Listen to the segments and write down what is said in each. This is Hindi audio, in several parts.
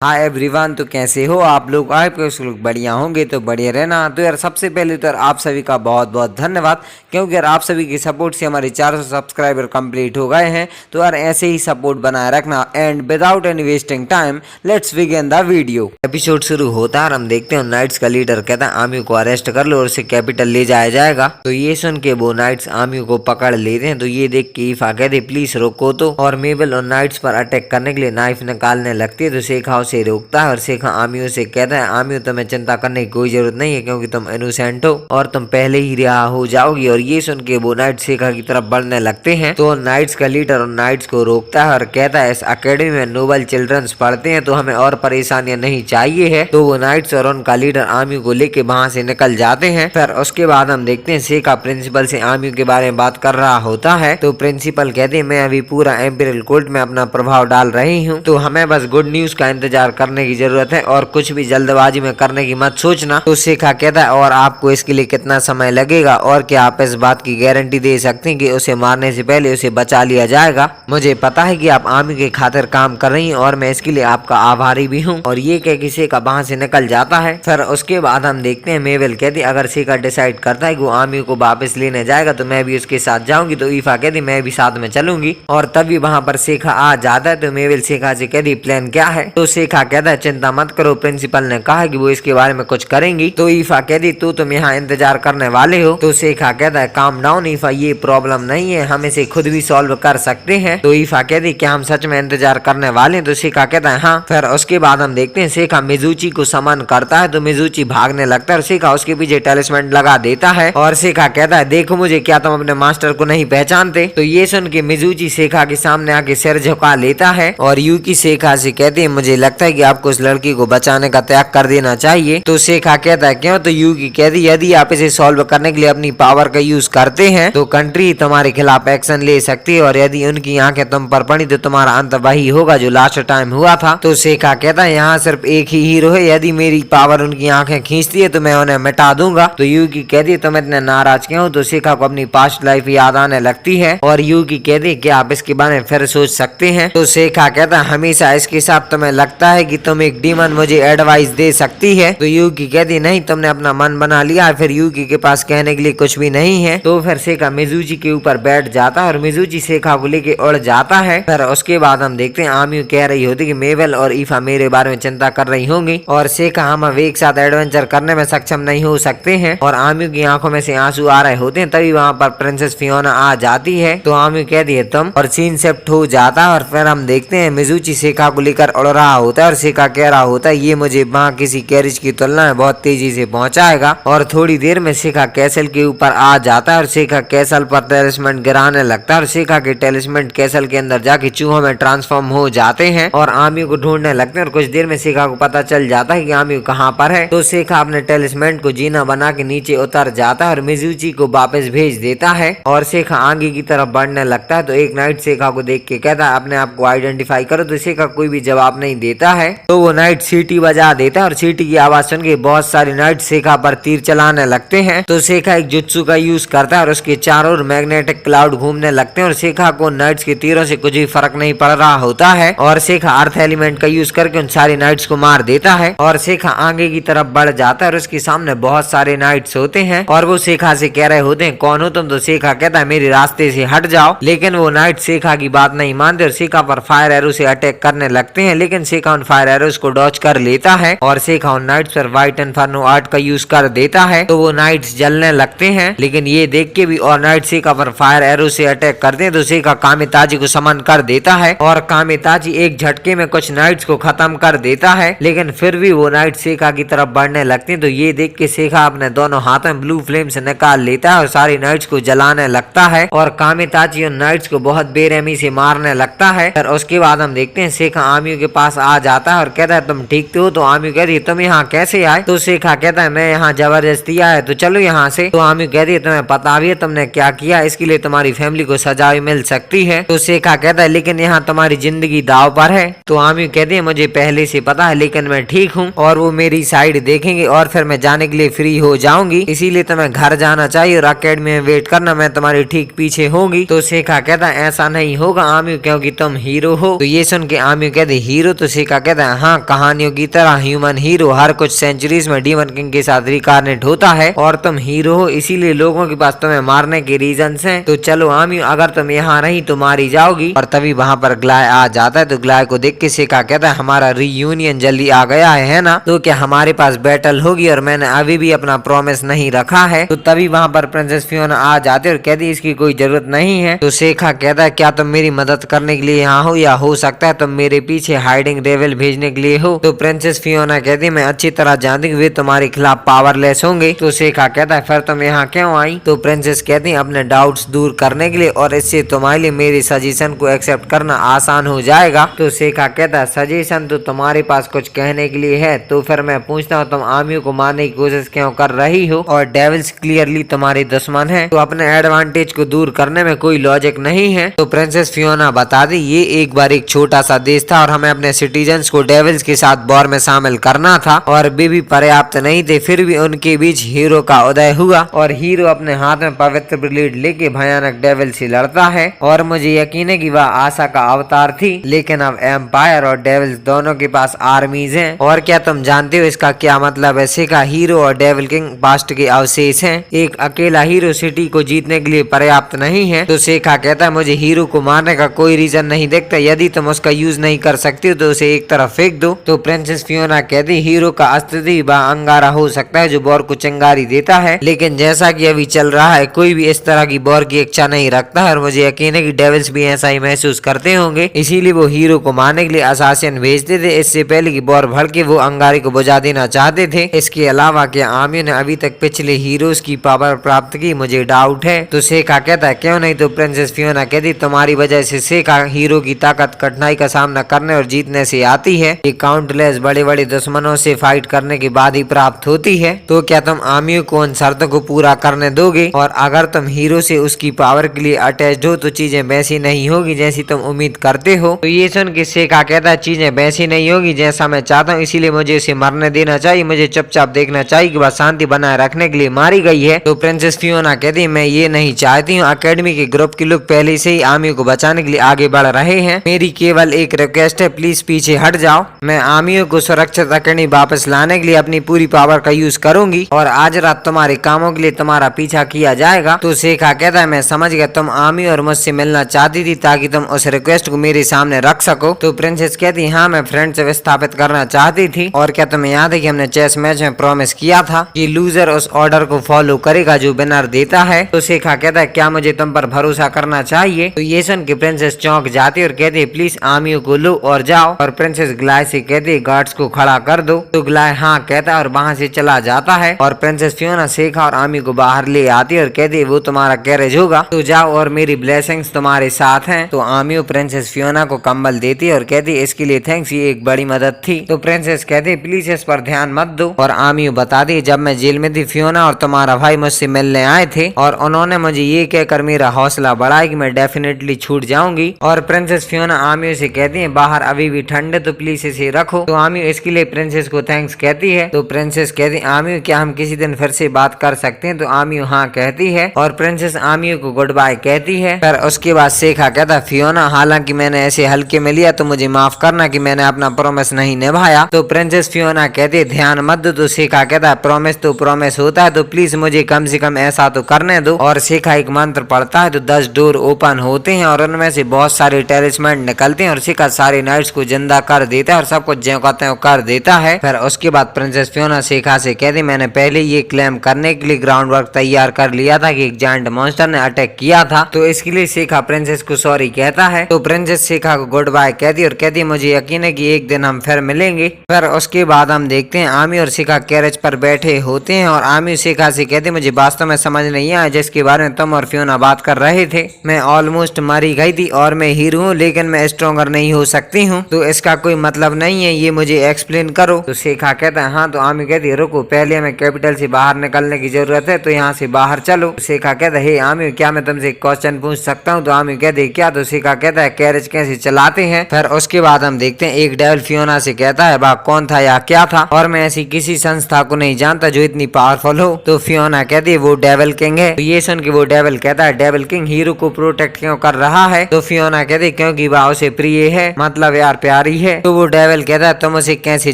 हाय एवरीवन, तो कैसे हो आप लोग। आप लोग बढ़िया होंगे तो बढ़िया रहना। तो यार सबसे पहले तो यार आप सभी का बहुत बहुत धन्यवाद, क्योंकि यार आप सभी की सपोर्ट से हमारे 400 सब्सक्राइबर कंप्लीट हो गए हैं। तो यार ऐसे ही सपोर्ट बनाए रखना। And without any wasting time let's begin the video. Episode शुरू होता है और हम देखते हैं नाइट्स का लीडर कहता है आर्मी को अरेस्ट कर लो और उसे कैपिटल ले जाया जाएगा। तो ये सुन के वो नाइट्स आर्मी को पकड़ लेते हैं। तो ये देख के ईफा कहते प्लीज रोको तो, और मेबल और नाइट्स पर अटैक करने के लिए नाइफ निकालने लगती है। तो शेखा उसे रोकता है और शेखा आमियो से कहता है आमियो तुम्हें चिंता करने की कोई जरूरत नहीं है, क्योंकि तुम इनोसेंट हो और तुम पहले ही रिहा हो जाओगी। और ये सुन के वो नाइट शेखा की तरफ बढ़ने लगते हैं। तो नाइट्स का लीडर और नाइट्स को रोकता है और कहता है इस अकेडमी में नोबल चिल्ड्रंस पढ़ते हैं, तो हमें और परेशानियां नहीं चाहिए है। तो वो नाइट्स और उनका लीडर आमियो को लेके वहां से निकल जाते हैं। फिर उसके बाद हम देखते हैं शेखा प्रिंसिपल से आमियो के बारे में बात कर रहा होता है। तो प्रिंसिपल कहते हैं मैं अभी पूरा एम्पिरियल कोर्ट में अपना प्रभाव डाल रही हूँ, तो हमें बस गुड न्यूज का इंतजार करने की जरूरत है और कुछ भी जल्दबाजी में करने की मत सोचना। तो शेखा कहता है और आपको इसके लिए कितना समय लगेगा, और क्या आप इस बात की गारंटी दे सकते हैं कि उसे मारने से पहले उसे बचा लिया जाएगा। मुझे पता है कि आप आर्मी के खातिर काम कर रही हैं और मैं इसके लिए आपका आभारी भी हूँ। और ये कह के शेखा वहां से निकल जाता है। फिर उसके बाद हम देखते हैं मेबल कहती अगर शेखा डिसाइड करता है कि वो आर्मी को वापस लेने जाएगा तो मैं भी उसके साथ जाऊंगी। तो ईफा कहती मैं भी साथ में चलूंगी। और तभी वहां पर शेखा आ जाता है। तो मेबल शेखा से कहती प्लान क्या है। तो शेखा कहता है चिंता मत करो, प्रिंसिपल ने कहा कि वो इसके बारे में कुछ करेंगी। तो ईफा कहती तुम यहाँ इंतजार करने वाले हो। तो शेखा कहता है काम डाउन ईफा, ये प्रॉब्लम नहीं है, हम इसे खुद भी सॉल्व कर सकते हैं। तो ईफा कहती क्या हम सच में इंतजार करने वाले हैं। तो शेखा कहता है हाँ। फिर उसके बाद हम देखते हैं शेखा मिजुची को समन करता है। तो मिजुची भागने लगता है और शेखा उसके पीछे टेलिस्मेंट लगा देता है। और शेखा कहता है देखो मुझे, क्या तुम अपने मास्टर को नहीं पहचानते। तो ये सुन के मिजुची शेखा के सामने आके सिर झुका लेता है। और यूकी शेखा से कहती है मुझे लगता है कि आपको उस लड़की को बचाने का त्याग कर देना चाहिए। तो शेखा कहता है क्यों। तो यूकी कहती यदि आप इसे सॉल्व करने के लिए अपनी पावर का यूज करते हैं तो कंट्री तुम्हारे खिलाफ एक्शन ले सकती है, और यदि उनकी आंखें तुम पर पड़ी तो तुम्हारा अंत वही होगा जो लास्ट टाइम हुआ था। तो शेखा कहता है यहाँ सिर्फ एक ही हीरो है, यदि मेरी पावर उनकी आंखें खींचती है तो मैं उन्हें मिटा दूंगा। तो यूकी कहती है तुम इतने नाराज क्यों हो। तो शेखा को अपनी पास्ट लाइफ याद आने लगती है। और यूकी कहती है क्या आप इसके बारे में फिर सोच सकते हैं। तो शेखा कहता है हमेशा इसके साथ तुम्हें लगता है कि तुम एक डीमन मुझे एडवाइस दे सकती है। तो यूकी कहती नहीं, तुमने अपना मन बना लिया। फिर यूकी के पास कहने के लिए कुछ भी नहीं है। तो फिर शेखा मिजुची के ऊपर बैठ जाता है और मिजुची शेखा को लेके उड़ जाता है। फिर उसके बाद हम देखते हैं आमियो कह रही होती कि मेबल और ईफा मेरे बारे में चिंता कर रही होंगी और शेखा हम अब एक साथ एडवेंचर करने में सक्षम नहीं हो सकते हैं। और आमियो की आंखों में से आंसू आ रहे होते हैं। तभी वहाँ पर प्रिंसेस फियोना आ जाती है। तो आमियो कहती है तुम, और सीन शिफ्ट हो जाता है। और फिर हम देखते हैं मिजुची शेखा को लेकर उड़ रहा होता है और शेखा कह रहा होता है ये मुझे वहाँ किसी कैरिज की तुलना में बहुत तेजी से पहुंचाएगा। और थोड़ी देर में शेखा कैसल के ऊपर आ जाता है और शेखा कैसल पर टेलिस्मेंट गिराने लगता है और शेखा के टेलिस्मेंट कैसल के अंदर जाके चूहों में ट्रांसफॉर्म हो जाते हैं और आमियो को ढूंढने लगते हैं। और कुछ देर में शेखा को पता चल जाता है कि आमियो कहाँ पर है। तो शेखा अपने टेलिस्मेंट को जीना बना के नीचे उतर जाता है और मिजुची को वापस भेज देता है। और शेखा आगे की तरफ बढ़ने लगता है। तो एक नाइट शेखा को देख के कहता है अपने आप को आइडेंटिफाई करो। तो शेखा कोई भी जवाब नहीं देता है। तो वो नाइट सीटी बजा देता है और सीटी की आवाज सुन के बहुत सारे नाइट शेखा पर तीर चलाने लगते हैं। तो शेखा एक जुत्सु का यूज करता है और उसके चारों ओर मैग्नेटिक क्लाउड घूमने लगते हैं और शेखा को नाइट्स के तीरों से कुछ भी फर्क नहीं पड़ रहा होता है। और शेखा अर्थ एलिमेंट का यूज करके उन सारे नाइट्स को मार देता है। और शेखा आगे की तरफ बढ़ जाता है और उसके सामने बहुत सारे नाइट्स होते हैं और वो शेखा से कह रहे होते हैं कौन हो तुम। तो शेखा कहता है मेरे रास्ते से हट जाओ। लेकिन वो नाइट शेखा की बात नहीं मानते और शेखा पर फायर एरो से अटैक करने लगते हैं। लेकिन शेखा उन फायर एरोस को डॉच कर लेता है और शेखा उन नाइट्स पर व्हाइट इन्फर्नो आर्ट का यूज कर देता है। तो वो नाइट्स जलने लगते हैं। लेकिन ये देख के भी और नाइट शेखा पर फायर एरो से अटैक करते हैं। तो शेखा कामिताजी को समन कर देता है और कामिताजी एक झटके में कुछ नाइट्स को खत्म कर देता है। लेकिन फिर भी वो नाइट शेखा की तरफ बढ़ने लगते हैं। तो ये देख के शेखा अपने दोनों हाथों में ब्लू फ्लेम से निकाल लेता है और सारी नाइट्स को जलाने लगता है और कामिताजी उन नाइट्स को बहुत बेरहमी से मारने लगता है। और उसके बाद हम देखते हैं शेखा आमियो के पास आ जाता है और कहता है तुम ठीक हो। तो आमियो कहती है तुम यहाँ कैसे आए। तो शेखा कहता है मैं यहाँ जबरदस्ती आया, तो चलो यहाँ से। तो आमियो कहती है तुम्हें पता भी है तुमने क्या किया, इसके लिए तुम्हारी फैमिली को सजा भी मिल सकती है। तो शेखा कहता है लेकिन यहाँ तुम्हारी जिंदगी दाव पर है। तो आमियो कहती है मुझे पहले से पता है, लेकिन मैं ठीक हूँ और वो मेरी साइड देखेंगे और फिर मैं जाने के लिए फ्री हो जाऊंगी, इसीलिए तुम्हें घर जाना चाहिए और अकेडमी में वेट करना, मैं तुम्हारी ठीक पीछे होंगी। तो शेखा कहता है ऐसा नहीं होगा आमियो, क्योंकि तुम हीरो हो। तो ये सुन के आमियो कहते हीरो। तो शेखा सेका कहता है हाँ, कहानियों की तरह ह्यूमन हीरो हर कुछ सेंचुरीज में डीमन किंग के साथ रिकार्नेट होता है और तुम हीरो हो, इसीलिए लोगों के पास तुम्हें मारने के रीजंस हैं। तो चलो आमी, अगर तुम यहाँ रही तो मारी जाओगी। और तभी वहाँ पर ग्लाय आ जाता है। तो ग्लाय को देख के सेका कहता है हमारा रीयूनियन जल्दी आ गया है ना, तो क्या हमारे पास बैटल होगी, और मैंने अभी भी अपना प्रॉमिस नहीं रखा है। तो तभी वहाँ पर प्रिंसेस फियोना आ जाती है और कहती इसकी कोई जरूरत नहीं है। तो सेका कहता है क्या तुम मेरी मदद करने के लिए यहाँ हो, या हो सकता है तुम मेरे पीछे हाइडिंग डेविल भेजने के लिए हो। तो प्रिंसेस फियोना कहती मैं अच्छी तरह जानती हूँ वे तुम्हारे खिलाफ पावरलेस होंगे। तो सेका कहता है फिर तुम यहाँ क्यों आई। तो प्रिंसेस कहती अपने डाउट्स दूर करने के लिए, और इससे तुम्हारे लिए मेरी सजेशन को एक्सेप्ट करना आसान हो जाएगा। तो सेका कहता है सजेशन तो तुम्हारे पास कुछ कहने के लिए है, तो फिर मैं पूछता हूँ तुम आमियों को मारने की कोशिश क्यों कर रही हो, और डेविल्स क्लियरली तुम्हारे दुश्मन है, तो अपने एडवांटेज को दूर करने में कोई लॉजिक नहीं है। तो प्रिंसेस फियोना बता दी ये एक बार एक छोटा सा देश था और हमें अपने सिटीजन्स को डेविल्स के साथ वॉर में शामिल करना था, और वे भी पर्याप्त नहीं थे। फिर भी उनके बीच हीरो का उदय हुआ और हीरो अपने हाथ में पवित्र ब्लेड लेके भयानक डेविल से लड़ता है। और मुझे यकीन है कि वह आशा का अवतार थी, लेकिन अब एम्पायर और डेविल्स दोनों के पास आर्मीज हैं। और क्या तुम जानते हो इसका क्या मतलब है। सेका हिरो और डेविल किंग पास्ट के अवशेष हैं। एक अकेला हीरो सिटी को जीतने के लिए पर्याप्त नहीं है। तो सेका कहता है मुझे हीरो को मारने का कोई रीजन नहीं दिखता, यदि तुम उसका यूज नहीं कर सकती हो तो उसे एक तरफ फेंक दो। तो प्रिंसेस फियोना कहती हीरो का अस्तित्व व अंगारा हो सकता है जो बॉर को चिंगारी देता है, लेकिन जैसा कि अभी चल रहा है कोई भी इस तरह की बॉर की इच्छा नहीं रखता है, और मुझे यकीन है कि डेविल्स भी ऐसा ही महसूस करते होंगे, इसीलिए वो हीरो को मारने के लिए असासिन भेजते थे इससे पहले कि बॉर भड़ के वो अंगारे को बुझा देना चाहते थे। इसके अलावा क्या आमिर ने अभी तक पिछले हीरोज की पावर प्राप्त की, मुझे डाउट है। तो सेका कहता है क्यों नहीं। तो प्रिंसेस फियोना कहती तुम्हारी वजह से सेका हीरो की ताकत कठिनाई का सामना करने और जीतने से आती है, ये काउंटलेस बड़े बड़े दुश्मनों से फाइट करने के बाद ही प्राप्त होती है। तो क्या तुम आमियों को उन शर्तों को पूरा करने दोगे, और अगर तुम हीरो से उसकी पावर के लिए अटैच्ड हो तो चीजें वैसी नहीं होगी जैसी तुम उम्मीद करते हो। तो ये सुन के सेका कहता है चीजें वैसी नहीं होगी जैसा मैं चाहता हूँ, इसीलिए मुझे उसे मरने देना चाहिए, मुझे चुपचाप देखना चाहिए कि वह शांति बनाए रखने के लिए मारी गई है। तो प्रिंसेस फियोना कहती मैं ये नहीं चाहती हूँ। अकेडमी के ग्रुप के लोग पहले से ही आमियों को बचाने के लिए आगे बढ़ रहे हैं, मेरी केवल एक रिक्वेस्ट है प्लीज पीछे हट जाओ। मैं आमियों को सुरक्षित अकेडमी वापस लाने के लिए अपनी पूरी पावर का यूज करूंगी, और आज रात तुम्हारे कामों के लिए तुम्हारा पीछा किया जाएगा। तो सेका कहता है मैं समझ गया, तुम आमी और मुझसे मिलना चाहती थी ताकि तुम उस रिक्वेस्ट को मेरे सामने रख सको। तो प्रिंसेस कहती हाँ मैं फ्रेंडशिप स्थापित करना चाहती थी, और क्या तुम्हें याद है कि हमने चेस मैच में प्रॉमिस किया था कि लूजर उस ऑर्डर को फॉलो करेगा जो विनर देता है। तो सेका कहता है क्या मुझे तुम पर भरोसा करना चाहिए। तो ये सुन के प्रिंसेस चौंक जाती है और कहती है प्लीज आमियों को लो और जाओ। और प्रिंसेस ग्लाय से कहती है गार्ड्स को खड़ा कर दो। तो ग्लाय हाँ कहता है और वहाँ से चला जाता है, और प्रिंसेस फियोना सेका और आमी को बाहर ले आती है और कहती है वो तुम्हारा कैरेज होगा, तो जाओ और मेरी ब्लेसिंग्स तुम्हारे साथ हैं। तो आमी प्रिंसेस फियोना को कंबल देती है और कहती है इसके लिए थैंक्स, ये एक बड़ी मदद थी। तो प्रिंसेस कहती है प्लीज इस पर ध्यान मत दो। और आमी बताती है जब मैं जेल में थी फियोना और तुम्हारा भाई मुझसे मिलने आए थे, और उन्होंने मुझे ये कहकर मेरा हौसला बढ़ाया कि मैं डेफिनेटली छूट जाऊंगी। और प्रिंसेस फियोना आमी से कहती है बाहर अभी भी ठंड है तो प्लीज इसे रखो। तो आमी इसके लिए प्रिंसेस को थैंक्स कहती है। तो प्रिंसेस कहती है आमी क्या हम किसी दिन फिर से बात कर सकते हैं। तो आमी हाँ कहती है, और प्रिंसेस आमी को गुड बाय कहती है। फिर उसके बाद सेका कहता फियोना हालांकि मैंने ऐसे हल्के में लिया तो मुझे माफ करना कि मैंने अपना प्रॉमिस नहीं निभाया। तो प्रिंसेस फियोना कहती है ध्यान मत दो। तो सेका कहता है प्रॉमिस तो प्रॉमिस होता है, तो प्लीज मुझे कम से कम ऐसा तो करने दो। और सेका एक मंत्र पढ़ता है तो 10 डोर ओपन होते हैं और उनमें से बहुत सारे टेलिस्मैन निकलते हैं, और सेका सारे नाइट्स को जिंदा कर देता है और सब कुछ जो कहते हैं कर देता है। फिर उसके बाद प्रिंसेस फियोना सेका से कहती मैंने पहले ये क्लेम करने के लिए ग्राउंड वर्क तैयार कर लिया था कि एक जायंट मॉन्स्टर ने अटैक किया था, तो इसके लिए सेका प्रिंसेस को सॉरी कहता है। तो प्रिंसेस सेका को गुड बाय कहती है और कहती है मुझे यकीन है कि एक दिन हम फिर मिलेंगे। फिर उसके बाद हम देखते हैं आमी और सेका कैरेज पर बैठे होते हैं, और आमी सेका से कहती मुझे वास्तव में समझ नहीं आया जिसके बारे में तुम और फियोना बात कर रहे थे। मैं ऑलमोस्ट मरी गई थी और मैं हीरो हूँ, लेकिन मैं स्ट्रॉन्गर नहीं हो सकती हूँ, तो इसका कोई मतलब नहीं है, ये मुझे एक्सप्लेन करो। तो सेका कहता है हाँ। तो आमी कहती है रुको, पहले हमें कैपिटल से बाहर निकलने की जरूरत है, तो यहाँ से बाहर चलो। सेका कहता है हे आमी क्या मैं तुमसे एक क्वेश्चन पूछ सकता हूँ। तो आमी कहती है क्या। तो सेका कहता है कैरेज कैसे चलाते हैं। फिर उसके बाद हम देखते हैं एक डेविल फियोना से कहता है वह कौन था या क्या था, और मैं ऐसी किसी संस्था को नहीं जानता जो इतनी पावरफुल हो। तो फियोना कहती है वो डेविल किंग है। तो ये सुन के वो डेविल कहता है डेविल किंग हीरो को प्रोटेक्ट क्यों कर रहा है। तो फियोना कहती है क्योंकि वह उसे प्रिय है, मतलब यार प्यारी है। तो वो डेविल कहता है तुम उसे कैसे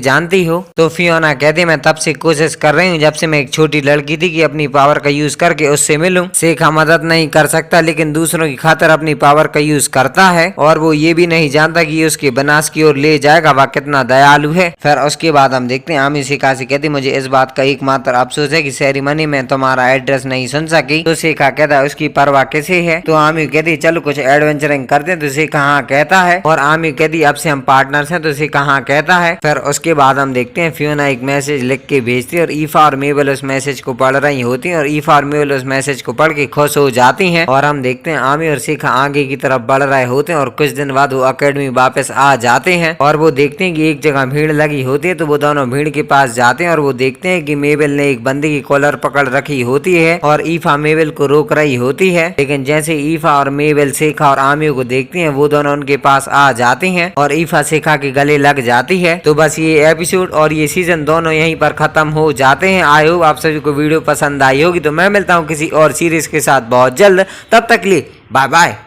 जानती हो? तो फियोना कहती मैं तब से कोशिश कर रही हूँ जब से मैं एक छोटी लड़की थी कि अपनी पावर का यूज करके उससे मिलूं। शेखा मदद नहीं कर सकता लेकिन दूसरों की खातिर अपनी पावर का यूज करता है और वो ये भी नहीं जानता कि उसके विनाश की ओर ले जाएगा, वह कितना दयालु है। फिर उसके बाद हम देखते हैं आमी शेखा से कहती मुझे इस बात का एकमात्र अफसोस है कि सेरेमनी में तुम्हारा एड्रेस नहीं सुन सकी। तो शेखा कहता है उसकी परवाह कैसे है? तो आमी कहती चलो कुछ एडवेंचरिंग करते हैं। तो शेखा हाँ कहता है और आमी कहती अब से हम पार्टनर्स हैं। तो शेखा हाँ कहता है। फिर उसके बाद हम देखते हैं फियोना एक मैसेज लिख के भेजती है और ईफा और मेबल उस मैसेज को पढ़ रही होती हैं और ईफा और मेबल उस मैसेज को पढ़ के खुश हो जाती हैं। और हम देखते हैं आमी और शेखा आगे की तरफ बढ़ रहे होते हैं और कुछ दिन बाद वो अकेडमी वापस आ जाते हैं और वो देखते हैं कि एक जगह भीड़ लगी होती है। तो वो दोनों भीड़ के पास जाते हैं और वो देखते हैं कि मेबल ने एक बंदे की कॉलर पकड़ रखी होती है और ईफा मेबल को रोक रही होती है। लेकिन जैसे ईफा और मेबल शेखा और आमी को देखती हैं वो दोनों उनके पास आ जाते हैं और ईफा शेखा के गले लग जाती है। तो बस ये एपिसोड और ये सीजन दोनों यहीं पर खत्म हो जाते हैं। आई होप आप सभी को वीडियो पसंद आई होगी। तो मैं मिलता हूँ किसी और सीरीज के साथ बहुत जल्द, तब तक लिए बाय बाय।